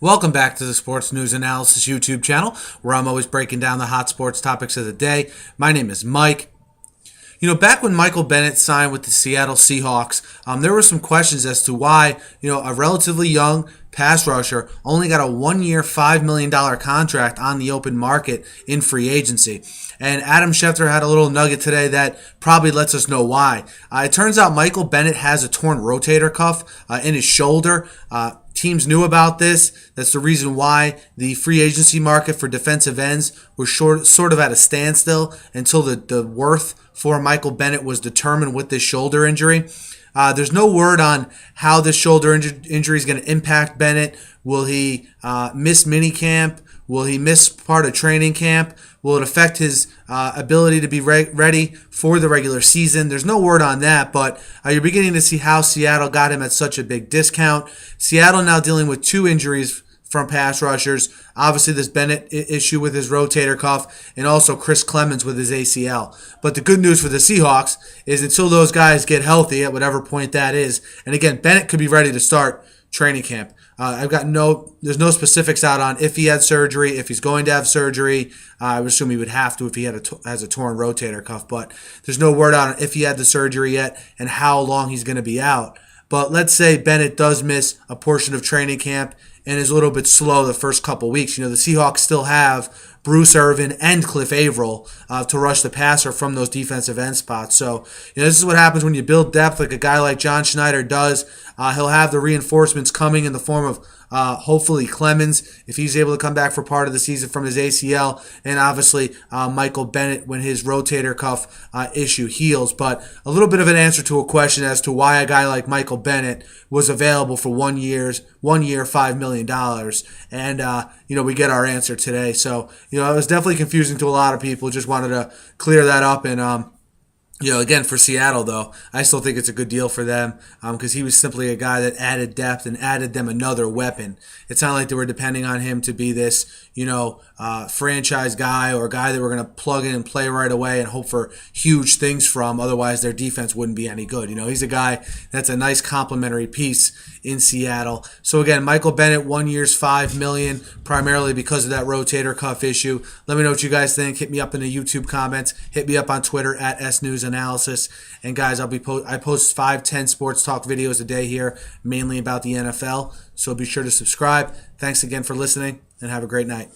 Welcome back to the Sports News Analysis YouTube channel, where I'm always breaking down the hot sports topics of the day. My name is Mike. Back when Michael Bennett signed with the Seattle Seahawks, there were some questions as to why, a relatively young pass rusher only got a 1-year, $5 million contract on the open market in free agency. And Adam Schefter had a little nugget today that probably lets us know why. It turns out Michael Bennett has a torn rotator cuff in his shoulder. Teams knew about this. That's the reason why the free agency market for defensive ends was sort of at a standstill until the worth for Michael Bennett was determined with this shoulder injury. There's no word on how this shoulder injury is going to impact Bennett. Will he miss minicamp? Will he miss part of training camp? Will it affect his ability to be ready for the regular season? There's no word on that, but you're beginning to see how Seattle got him at such a big discount. Seattle now dealing with 2 injuries from pass rushers. Obviously, this Bennett issue with his rotator cuff, and also Chris Clemens with his ACL. But the good news for the Seahawks is until those guys get healthy at whatever point that is, and again, Bennett could be ready to start training camp. There's no specifics out on if he had surgery, if he's going to have surgery. I would assume he would have to if he has a torn rotator cuff, but there's no word on if he had the surgery yet and how long he's going to be out. But let's say Bennett does miss a portion of training camp and is a little bit slow the first couple weeks. The Seahawks still have Bruce Irvin and Cliff Averill to rush the passer from those defensive end spots. So, this is what happens when you build depth like a guy like John Schneider does. He'll have the reinforcements coming in the form of hopefully Clemens, if he's able to come back for part of the season from his ACL, and obviously Michael Bennett when his rotator cuff issue heals. But a little bit of an answer to a question as to why a guy like Michael Bennett was available for 1 year, $5 million. And, we get our answer today. So, it was definitely confusing to a lot of people. Just wanted to clear that up. And, again, for Seattle, though, I still think it's a good deal for them because he was simply a guy that added depth and added them another weapon. It's not like they were depending on him to be this, franchise guy or a guy that we're going to plug in and play right away and hope for huge things from. Otherwise, their defense wouldn't be any good. He's a guy that's a nice complementary piece in Seattle. So, again, Michael Bennett, 1 year's $5 million, primarily because of that rotator cuff issue. Let me know what you guys think. Hit me up in the YouTube comments. Hit me up on Twitter at SNewsAnalysis. And, guys, I post 5-10 sports talk videos a day here, mainly about the NFL. So be sure to subscribe. Thanks again for listening, and have a great night.